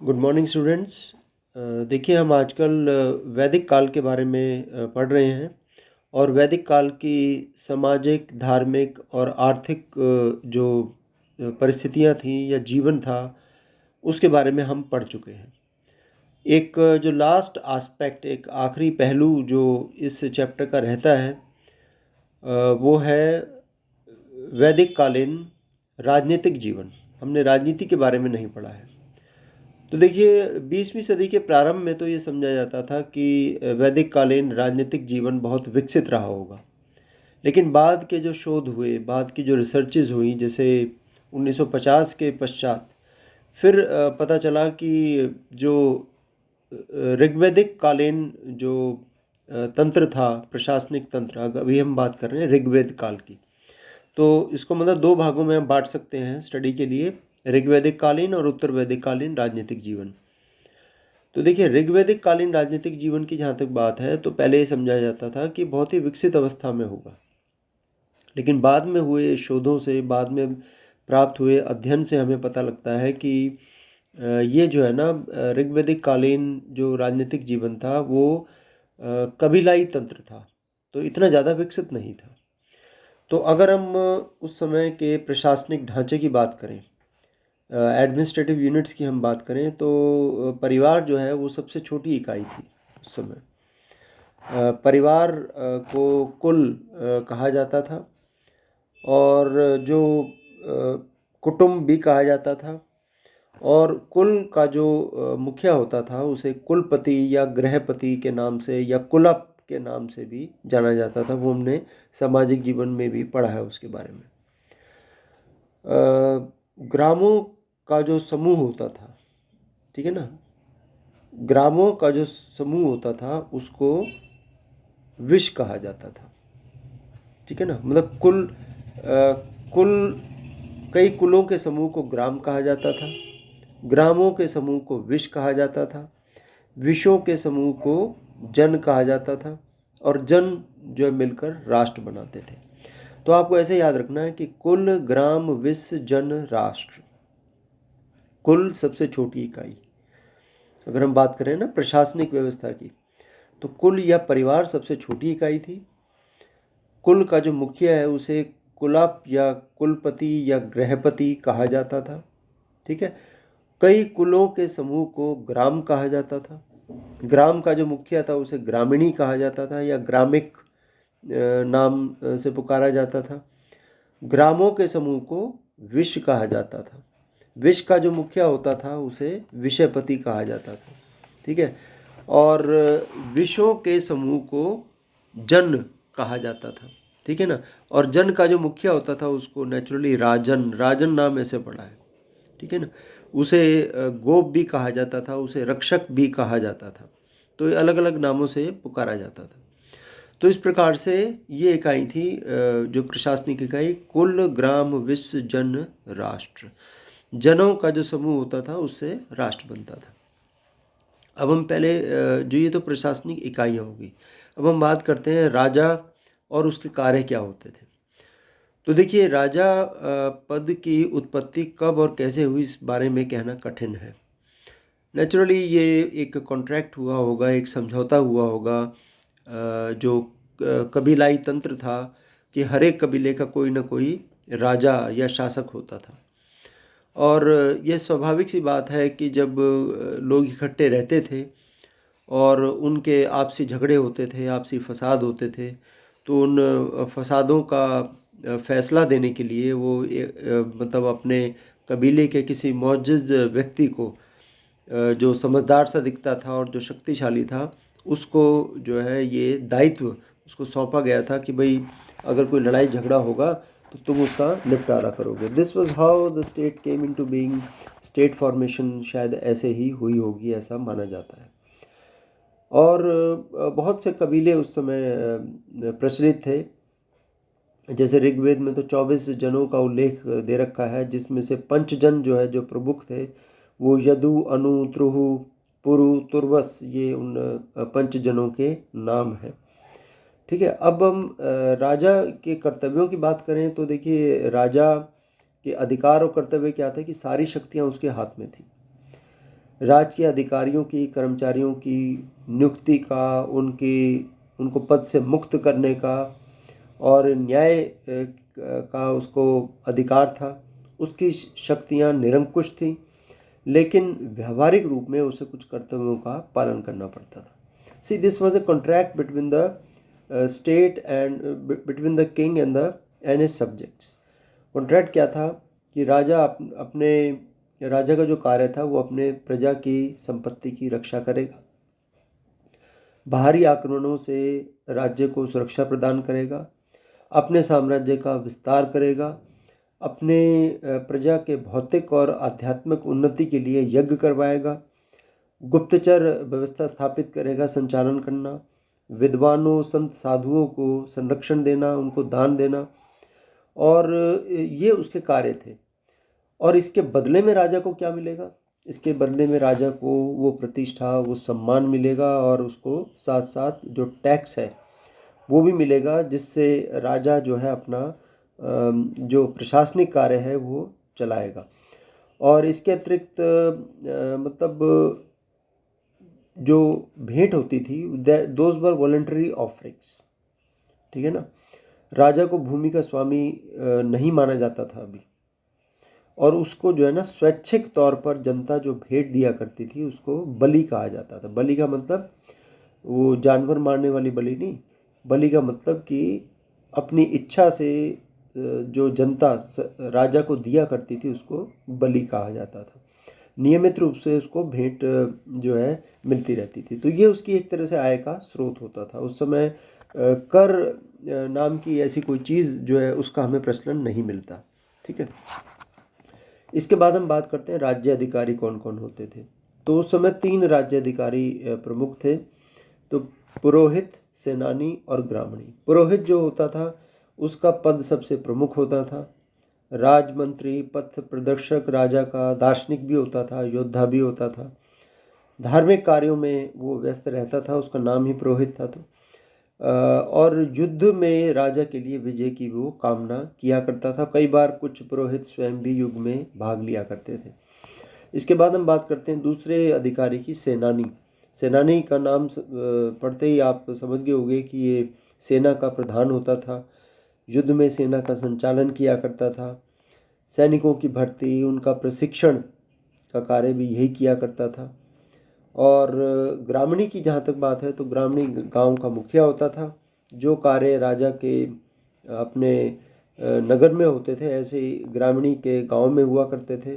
Good morning students. देखिए हम आजकल वैदिक काल के बारे में पढ़ रहे हैं और वैदिक काल की सामाजिक, धार्मिक और आर्थिक जो परिस्थितियां थीं या जीवन था उसके बारे में हम पढ़ चुके हैं। एक जो लास्ट एस्पेक्ट, एक आखिरी पहलू जो इस चैप्टर का रहता है वो है वैदिक कालीन राजनीतिक जीवन। हमने राजनीति के बारे में नहीं पढ़ा है। तो देखिए 20वीं सदी के प्रारंभ में तो ये समझा जाता था कि वैदिक कालीन राजनीतिक जीवन बहुत विकसित रहा होगा, लेकिन बाद के जो शोध हुए, बाद की जो रिसर्चेज हुई, जैसे 1950 के पश्चात फिर पता चला कि जो ऋग्वैदिक कालीन जो तंत्र था, प्रशासनिक तंत्र, अभी हम बात कर रहे हैं ऋग्वेद काल की, तो इसको मतलब दो भागों में हम बांट सकते हैं स्टडी के लिए, ऋग्वैदिक कालीन और उत्तर वैदिक कालीन राजनीतिक जीवन। तो देखिए ऋग्वैदिक कालीन राजनीतिक जीवन की जहाँ तक बात है तो पहले ये समझा जाता था कि बहुत ही विकसित अवस्था में होगा, लेकिन बाद में हुए शोधों से, बाद में प्राप्त हुए अध्ययन से हमें पता लगता है कि ये जो है ना ऋग्वैदिक कालीन जो राजनीतिक जीवन था वो कबीलाई तंत्र था, तो इतना ज़्यादा विकसित नहीं था। तो अगर हम उस समय के प्रशासनिक ढांचे की बात करें, एडमिनिस्ट्रेटिव यूनिट्स की हम बात करें, तो परिवार जो है वो सबसे छोटी इकाई थी उस समय। परिवार को कुल कहा जाता था और जो कुटुंब भी कहा जाता था, और कुल का जो मुखिया होता था उसे कुलपति या गृहपति के नाम से या कुलप के नाम से भी जाना जाता था। वो हमने सामाजिक जीवन में भी पढ़ा है उसके बारे में। ग्रामों का जो समूह होता था, ठीक है ना, ग्रामों का जो समूह होता था उसको विश कहा जाता था, ठीक है ना, मतलब कुल कई कुलों के समूह को ग्राम कहा जाता था, ग्रामों के समूह को विश कहा जाता था, विशों के समूह को जन कहा जाता था, और जन जो है मिलकर राष्ट्र बनाते थे। तो आपको ऐसे याद रखना है कि कुल, ग्राम, विश, जन, राष्ट्र। कुल सबसे छोटी इकाई, अगर हम बात करें ना प्रशासनिक व्यवस्था की, तो कुल या परिवार सबसे छोटी इकाई थी। कुल का जो मुखिया है उसे कुलप या कुलपति या गृहपति कहा जाता था, ठीक है। कई कुलों के समूह को ग्राम कहा जाता था। ग्राम का जो मुखिया था उसे ग्रामीणी कहा जाता था या ग्रामिक नाम से पुकारा जाता था। ग्रामों के समूह को विश कहा जाता था। विश का जो मुखिया होता था उसे विषयपति कहा जाता था, ठीक है। और विशों के समूह को जन कहा जाता था, ठीक है ना। और जन का जो मुखिया होता था उसको नेचुरली राजन, राजन नाम ऐसे पड़ा है, ठीक है ना। उसे गोप भी कहा जाता था, उसे रक्षक भी कहा जाता था। तो अलग अलग नामों से पुकारा जाता था। तो इस प्रकार से ये इकाई थी, जो प्रशासनिक इकाई, कुल, ग्राम, विश, जन, राष्ट्र। जनों का जो समूह होता था उससे राष्ट्र बनता था। अब हम पहले जो ये तो प्रशासनिक इकाइयाँ होगी, अब हम बात करते हैं राजा और उसके कार्य क्या होते थे। तो देखिए राजा पद की उत्पत्ति कब और कैसे हुई इस बारे में कहना कठिन है। नेचुरली ये एक कॉन्ट्रैक्ट हुआ होगा, एक समझौता हुआ होगा, जो कबीलाई तंत्र था कि हर एक कबीले का कोई ना कोई राजा या शासक होता था। और ये स्वाभाविक सी बात है कि जब लोग इकट्ठे रहते थे और उनके आपसी झगड़े होते थे, आपसी फसाद होते थे, तो उन फसादों का फैसला देने के लिए वो मतलब अपने कबीले के किसी मोअज़्ज़ व्यक्ति को, जो समझदार सा दिखता था और जो शक्तिशाली था, उसको जो है ये दायित्व उसको सौंपा गया था कि भाई अगर कोई लड़ाई झगड़ा होगा तो तुम उसका निपटारा करोगे। This was how the state came into being. State formation शायद ऐसे ही हुई होगी, ऐसा माना जाता है। और बहुत से कबीले उस समय प्रचलित थे। जैसे ऋग्वेद में तो 24 जनों का उल्लेख दे रखा है, जिसमें से पंचजन जो है, जो प्रमुख थे, वो यदु, अनु, त्रुहु, पुरु, तुर्वस, ये उन पंचजनों के नाम हैं, ठीक है। अब हम राजा के कर्तव्यों की बात करें तो देखिए राजा के अधिकार और कर्तव्य क्या थे कि सारी शक्तियां उसके हाथ में थी। राज्य के अधिकारियों की, कर्मचारियों की नियुक्ति का, उनको पद से मुक्त करने का और न्याय का उसको अधिकार था। उसकी शक्तियाँ निरंकुश थीं, लेकिन व्यावहारिक रूप में उसे कुछ कर्तव्यों का पालन करना पड़ता था। See this was a contract between the state and between the king and his subjects. Contract क्या था कि राजा का जो कार्य था वो अपने प्रजा की संपत्ति की रक्षा करेगा, बाहरी आक्रमणों से राज्य को सुरक्षा प्रदान करेगा, अपने साम्राज्य का विस्तार करेगा, अपने प्रजा के भौतिक और आध्यात्मिक उन्नति के लिए यज्ञ करवाएगा, गुप्तचर व्यवस्था स्थापित करेगा, संचालन करना, विद्वानों संत साधुओं को संरक्षण देना, उनको दान देना, और ये उसके कार्य थे। और इसके बदले में राजा को क्या मिलेगा? इसके बदले में राजा को वो प्रतिष्ठा, वो सम्मान मिलेगा, और उसको साथ साथ जो टैक्स है वो भी मिलेगा, जिससे राजा जो है अपना जो प्रशासनिक कार्य है वो चलाएगा। और इसके अतिरिक्त मतलब जो भेंट होती थी, दोज वर वॉलंटरी ऑफरिंग्स, ठीक है ना। राजा को भूमि का स्वामी नहीं माना जाता था अभी, और उसको जो है ना स्वैच्छिक तौर पर जनता जो भेंट दिया करती थी उसको बलि कहा जाता था। बलि का मतलब वो जानवर मारने वाली बलि नहीं, बलि का मतलब कि अपनी इच्छा से जो जनता राजा को दिया करती थी उसको बलि कहा जाता था। नियमित रूप से उसको भेंट जो है मिलती रहती थी। तो ये उसकी एक तरह से आय का स्रोत होता था। उस समय कर नाम की ऐसी कोई चीज़ जो है उसका हमें प्रचलन नहीं मिलता, ठीक है। इसके बाद हम बात करते हैं राज्य अधिकारी कौन कौन होते थे। तो उस समय 3 राज्य अधिकारी प्रमुख थे। तो पुरोहित, सेनानी और ग्रामणी। पुरोहित जो होता था उसका पद सबसे प्रमुख होता था। राजमंत्री, पथ प्रदर्शक राजा का, दार्शनिक भी होता था, योद्धा भी होता था। धार्मिक कार्यों में वो व्यस्त रहता था, उसका नाम ही पुरोहित था। तो और युद्ध में राजा के लिए विजय की वो कामना किया करता था। कई बार कुछ पुरोहित स्वयं भी युद्ध में भाग लिया करते थे। इसके बाद हम बात करते हैं दूसरे अधिकारी की, सेनानी। सेनानी का नाम पढ़ते ही आप समझ गए होंगे कि ये सेना का प्रधान होता था, युद्ध में सेना का संचालन किया करता था, सैनिकों की भर्ती, उनका प्रशिक्षण का कार्य भी यही किया करता था। और ग्रामणी की जहाँ तक बात है तो ग्रामणी गांव का मुखिया होता था। जो कार्य राजा के अपने नगर में होते थे ऐसे ही ग्रामणी के गांव में हुआ करते थे।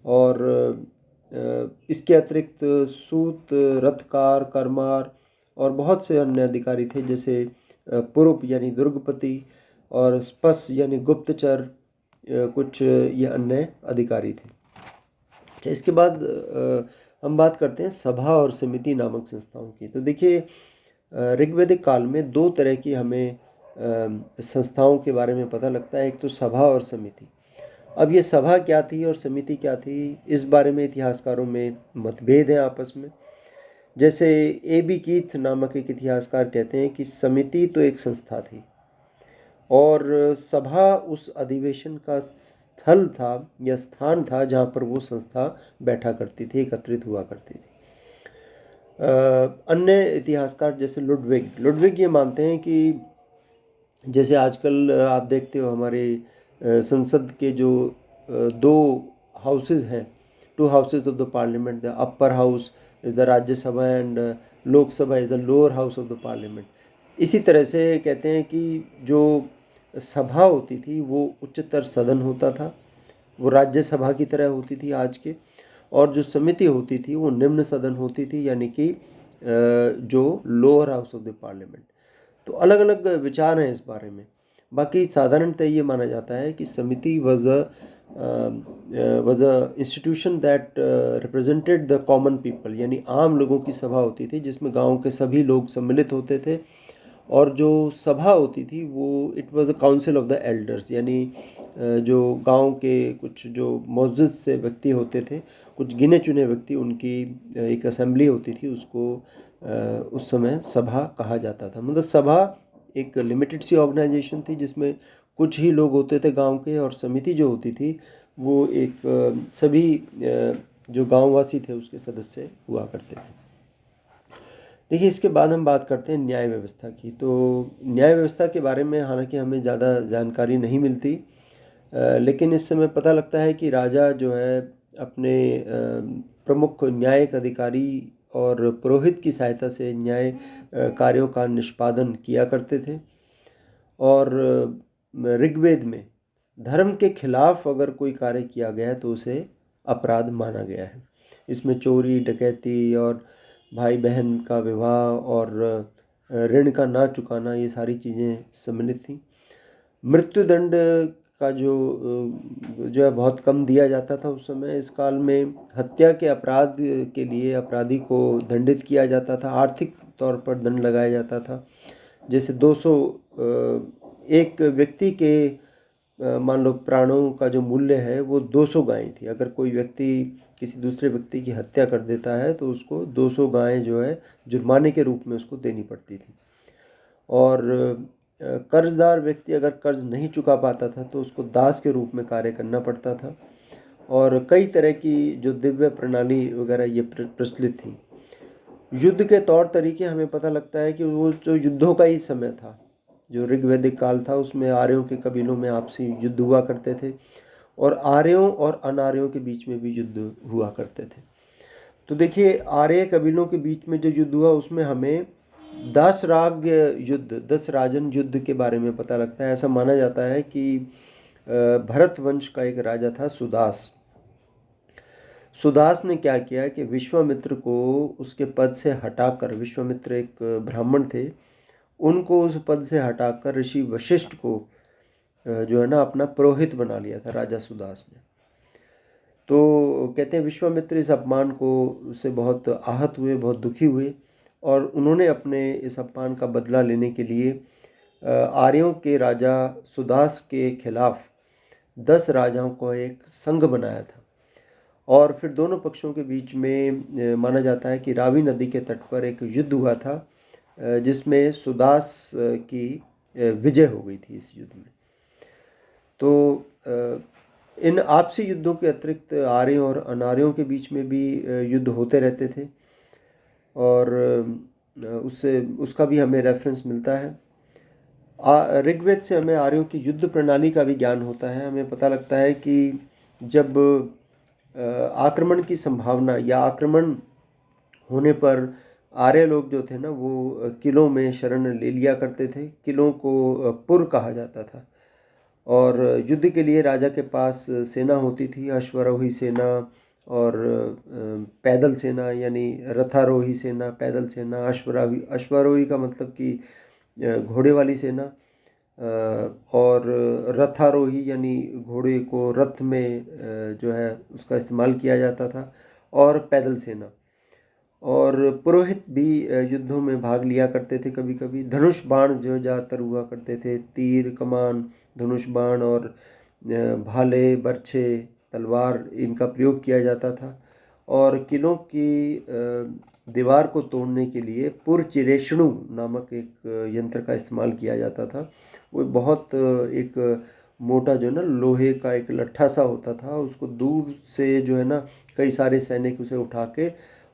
और इसके अतिरिक्त सूत, रथकार, करमार और बहुत से अन्य अधिकारी थे, जैसे पुरुप यानी दुर्गपति और स्पस यानी गुप्तचर, कुछ ये अन्य अधिकारी थे। अच्छा, इसके बाद हम बात करते हैं सभा और समिति नामक संस्थाओं की। तो देखिए ऋग्वैदिक काल में 2 तरह की हमें संस्थाओं के बारे में पता लगता है। एक तो सभा और समिति। अब ये सभा क्या थी और समिति क्या थी, इस बारे में इतिहासकारों में मतभेद है आपस में। जैसे A.B. कीथ नामक एक इतिहासकार कहते हैं कि समिति तो एक संस्था थी और सभा उस अधिवेशन का स्थल था या स्थान था जहाँ पर वो संस्था बैठा करती थी, एकत्रित हुआ करती थी। अन्य इतिहासकार जैसे लुडविग ये मानते हैं कि जैसे आजकल आप देखते हो हमारे संसद के जो 2 हाउसेज हैं, 2 houses of the parliament, the upper house is the Rajya Sabha and Lok Sabha is the lower house of the parliament. इसी तरह से कहते हैं कि जो सभा होती थी वो उच्चतर सदन होता था, वो राज्यसभा की तरह होती थी आज के, और जो समिति होती थी वो निम्न सदन होती थी, यानी कि जो lower house of the parliament. तो अलग अलग विचार हैं इस बारे में। बाकी साधारणतः ये माना जाता है कि समिति was a institution that represented the common people, यानी आम लोगों की सभा होती थी जिसमें गांव के सभी लोग सम्मिलित होते थे। और जो सभा होती थी वो it was a council of the elders, यानी जो गांव के कुछ जो मौजूद से व्यक्ति होते थे, कुछ गिने चुने व्यक्ति, उनकी एक असेंबली होती थी, उसको उस समय सभा कहा जाता था। मतलब सभा एक लिमिटेड सी ऑर्गेनाइजेशन थी जिसमें कुछ ही लोग होते थे गांव के, और समिति जो होती थी वो एक सभी जो गांववासी थे उसके सदस्य हुआ करते थे। देखिए, इसके बाद हम बात करते हैं न्याय व्यवस्था की। तो न्याय व्यवस्था के बारे में हालांकि हमें ज़्यादा जानकारी नहीं मिलती, लेकिन इस समय पता लगता है कि राजा जो है अपने प्रमुख न्यायिक अधिकारी और पुरोहित की सहायता से न्याय कार्यों का निष्पादन किया करते थे। और ऋग्वेद में धर्म के खिलाफ अगर कोई कार्य किया गया है तो उसे अपराध माना गया है। इसमें चोरी, डकैती और भाई बहन का विवाह और ऋण का ना चुकाना, ये सारी चीज़ें सम्मिलित थी। मृत्युदंड का जो है बहुत कम दिया जाता था उस समय। इस काल में हत्या के अपराध के लिए अपराधी को दंडित किया जाता था, आर्थिक तौर पर दंड लगाया जाता था। जैसे 200 एक व्यक्ति के मान लो प्राणों का जो मूल्य है वो 200 गायें थी। अगर कोई व्यक्ति किसी दूसरे व्यक्ति की हत्या कर देता है तो उसको 200 गायें जो है जुर्माने के रूप में उसको देनी पड़ती थी। और कर्जदार व्यक्ति अगर कर्ज नहीं चुका पाता था तो उसको दास के रूप में कार्य करना पड़ता था। और कई तरह की जो दिव्य प्रणाली वगैरह ये प्रचलित थी। युद्ध के तौर तरीके हमें पता लगता है कि वो जो युद्धों का ही समय था, जो ऋग्वैदिक काल था, उसमें आर्यों के कबीलों में आपसी युद्ध हुआ करते थे और आर्यों और अनार्यों के बीच में भी युद्ध हुआ करते थे। तो देखिए, आर्य कबीलों के बीच में जो युद्ध हुआ उसमें हमें दस राजन युद्ध के बारे में पता लगता है। ऐसा माना जाता है कि भरत वंश का एक राजा था सुदास। सुदास ने क्या किया कि विश्वामित्र को उसके पद से हटाकर, विश्वामित्र एक ब्राह्मण थे, उनको उस पद से हटाकर ऋषि वशिष्ठ को जो है ना अपना पुरोहित बना लिया था राजा सुदास ने। तो कहते हैं विश्वामित्र इस अपमान को से बहुत आहत हुए, बहुत दुखी हुए और उन्होंने अपने इस अपमान का बदला लेने के लिए आर्यों के राजा सुदास के खिलाफ 10 राजाओं को एक संघ बनाया था। और फिर दोनों पक्षों के बीच में माना जाता है कि रावी नदी के तट पर एक युद्ध हुआ था जिसमें सुदास की विजय हो गई थी इस युद्ध में। तो इन आपसी युद्धों के अतिरिक्त आर्यों और अनार्यों के बीच में भी युद्ध होते रहते थे और उसका भी हमें रेफरेंस मिलता है। ऋग्वेद से हमें आर्यों की युद्ध प्रणाली का भी ज्ञान होता है। हमें पता लगता है कि जब आक्रमण की संभावना या आक्रमण होने पर आर्य लोग जो थे ना वो किलों में शरण ले लिया करते थे। किलों को पुर कहा जाता था और युद्ध के लिए राजा के पास सेना होती थी, अश्वारोही सेना और पैदल सेना, यानी रथारोही सेना, पैदल सेना। अश्वारोही का मतलब कि घोड़े वाली सेना और रथारोही यानी घोड़े को रथ में जो है उसका इस्तेमाल किया जाता था, और पैदल सेना। और पुरोहित भी युद्धों में भाग लिया करते थे। कभी कभी धनुष बाण जो ज़्यादातर हुआ करते थे, तीर, कमान, धनुष बाण और भाले, बर्छे, तलवार, इनका प्रयोग किया जाता था। और किलों की दीवार को तोड़ने के लिए पुरचिरेष्णु नामक एक यंत्र का इस्तेमाल किया जाता था। वो बहुत एक मोटा जो है ना लोहे का एक लट्ठा सा होता था, उसको दूर से जो है ना कई सारे सैनिक उसे उठा के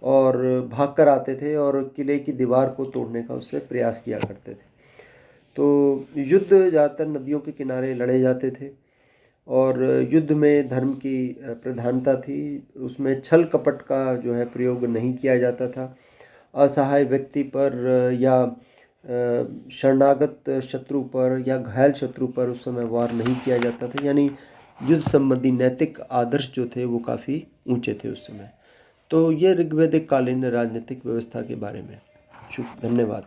और भाग कर आते थे और किले की दीवार को तोड़ने का उससे प्रयास किया करते थे। तो युद्ध ज़्यादातर नदियों के किनारे लड़े जाते थे और युद्ध में धर्म की प्रधानता थी। उसमें छल कपट का जो है प्रयोग नहीं किया जाता था। असहाय व्यक्ति पर या शरणागत शत्रु पर या घायल शत्रु पर उस समय वार नहीं किया जाता था। यानी युद्ध संबंधी नैतिक आदर्श जो थे वो काफ़ी ऊंचे थे उस समय। तो ये ऋग्वैदिक कालीन राजनीतिक व्यवस्था के बारे में। धन्यवाद।